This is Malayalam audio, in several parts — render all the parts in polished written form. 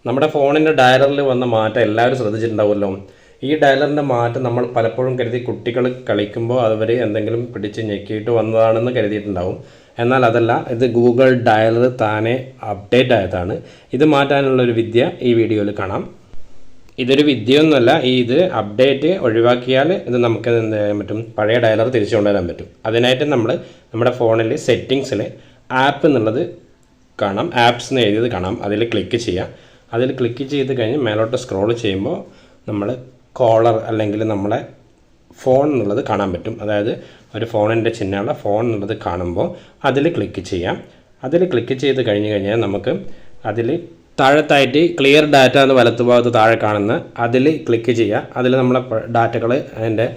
നമ്മുടെ ഫോണിൻ്റെ ഡയലറിൽ വന്ന മാറ്റം എല്ലാവരും ശ്രദ്ധിച്ചിട്ടുണ്ടാവുമല്ലോ. ഈ ഡയലറിൻ്റെ മാറ്റം നമ്മൾ പലപ്പോഴും കരുതി കുട്ടികൾ കളിക്കുമ്പോൾ അവർ എന്തെങ്കിലും പിടിച്ച് ഞെക്കിയിട്ട് വന്നതാണെന്ന് കരുതിയിട്ടുണ്ടാവും. എന്നാൽ അതല്ല, ഇത് ഗൂഗിൾ ഡയലർ താനെ അപ്ഡേറ്റ് ആയതാണ്. ഇത് മാറ്റാനുള്ളൊരു വിദ്യ ഈ വീഡിയോയിൽ കാണാം. ഇതൊരു വിദ്യയൊന്നുമല്ല, ഇത് അപ്ഡേറ്റ് ഒഴിവാക്കിയാൽ ഇത് നമുക്ക് എന്ത് ചെയ്യാൻ പറ്റും, പഴയ ഡയലർ തിരിച്ചു കൊണ്ടുവരാൻ പറ്റും. അതിനായിട്ട് നമ്മൾ നമ്മുടെ ഫോണിൽ സെറ്റിങ്സിൽ ആപ്പ് എന്നുള്ളത് കാണാം, ആപ്സ് എന്ന് എഴുതിയത് കാണാം. അതിൽ ക്ലിക്ക് ചെയ്യുക. അതിൽ ക്ലിക്ക് ചെയ്ത് കഴിഞ്ഞ് മേലോട്ട് സ്ക്രോൾ ചെയ്യുമ്പോൾ നമ്മൾ കോളർ അല്ലെങ്കിൽ നമ്മളെ ഫോൺ എന്നുള്ളത് കാണാൻ പറ്റും. അതായത് ഒരു ഫോണിൻ്റെ ചിഹ്നമുള്ള ഫോൺ എന്നുള്ളത് കാണുമ്പോൾ അതിൽ ക്ലിക്ക് ചെയ്യാം. അതിൽ ക്ലിക്ക് ചെയ്ത് കഴിഞ്ഞാൽ നമുക്ക് അതിൽ താഴത്തായിട്ട് ക്ലിയർ ഡാറ്റ എന്ന് വലത്തുഭാഗത്ത് താഴെ കാണുന്ന അതിൽ ക്ലിക്ക് ചെയ്യുക. അതിൽ നമ്മളെ ഡാറ്റകൾ അതിൻ്റെ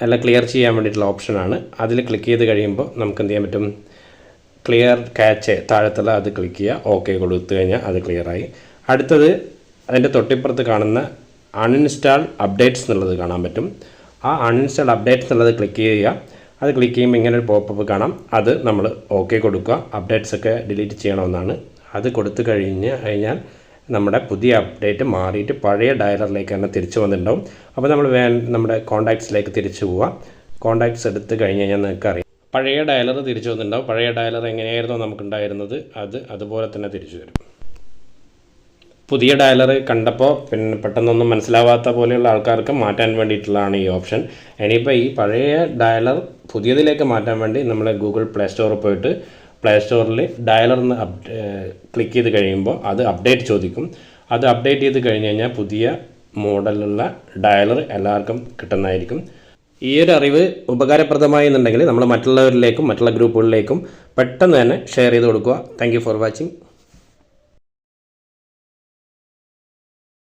എല്ലാം ക്ലിയർ ചെയ്യാൻ വേണ്ടിയിട്ടുള്ള ഓപ്ഷനാണ്. അതിൽ ക്ലിക്ക് ചെയ്ത് കഴിയുമ്പോൾ നമുക്ക് എന്ത് ചെയ്യാൻ പറ്റും, ക്ലിയർ ക്യാച്ച് താഴത്തുള്ള അത് ക്ലിക്ക് ചെയ്യുക. ഓക്കെ കൊടുത്തു കഴിഞ്ഞാൽ അത് ക്ലിയറായി. അടുത്തത് അതിൻ്റെ തൊട്ടിപ്പുറത്ത് കാണുന്ന അൺഇൻസ്റ്റാൾ അപ്ഡേറ്റ്സ് എന്നുള്ളത് കാണാൻ പറ്റും. ആ അൺഇൻസ്റ്റാൾ അപ്ഡേറ്റ്സ് എന്നുള്ളത് ക്ലിക്ക് ചെയ്യുക. അത് ക്ലിക്ക് ചെയ്യുമ്പോൾ ഇങ്ങനെ ഒരു പോപ്പപ്പ് കാണാം. അത് നമ്മൾ ഓക്കെ കൊടുക്കുക. അപ്ഡേറ്റ്സ് ഒക്കെ ഡിലീറ്റ് ചെയ്യണമെന്നാണ്. അത് കൊടുത്തു കഴിഞ്ഞാൽ നമ്മുടെ പുതിയ അപ്ഡേറ്റ് മാറിയിട്ട് പഴയ ഡയലറിലേക്ക് തന്നെ തിരിച്ചു വന്നിട്ടുണ്ടാവും. അപ്പോൾ നമ്മൾ നമ്മുടെ കോൺടാക്ട്സിലേക്ക് തിരിച്ചു പോവുക. കോൺടാക്ട്സ് എടുത്ത് കഴിഞ്ഞ് കഴിഞ്ഞാൽ നിങ്ങൾക്ക് അറിയാം പഴയ ഡയലർ തിരിച്ചു വന്നിട്ടുണ്ടാവും. പഴയ ഡയലർ എങ്ങനെയായിരുന്നോ നമുക്കുണ്ടായിരുന്നത് അതുപോലെ തന്നെ തിരിച്ചു വരും. പുതിയ ഡയലർ കണ്ടപ്പോൾ പിന്നെ പെട്ടെന്നൊന്നും മനസ്സിലാവാത്ത പോലെയുള്ള ആൾക്കാർക്ക് മാറ്റാൻ വേണ്ടിയിട്ടുള്ളതാണ് ഈ ഓപ്ഷൻ. ഇനിയിപ്പോൾ ഈ പഴയ ഡയലർ പുതിയതിലേക്ക് മാറ്റാൻ വേണ്ടി നമ്മൾ ഗൂഗിൾ പ്ലേ സ്റ്റോറിൽ പോയിട്ട് പ്ലേ സ്റ്റോറിൽ ഡയലർന്ന് ക്ലിക്ക് ചെയ്ത് കഴിയുമ്പോൾ അത് അപ്ഡേറ്റ് ചോദിക്കും. അത് അപ്ഡേറ്റ് ചെയ്ത് കഴിഞ്ഞ് കഴിഞ്ഞാൽ പുതിയ മോഡലുള്ള ഡയലർ എല്ലാവർക്കും കിട്ടുന്നതായിരിക്കും. ഈ ഒരു അറിവ് ഉപകാരപ്രദമായി എന്നുണ്ടെങ്കിൽ നമ്മൾ മറ്റുള്ളവരിലേക്കും മറ്റുള്ള ഗ്രൂപ്പുകളിലേക്കും പെട്ടെന്ന് തന്നെ ഷെയർ ചെയ്ത് കൊടുക്കുക. Thank you for watching.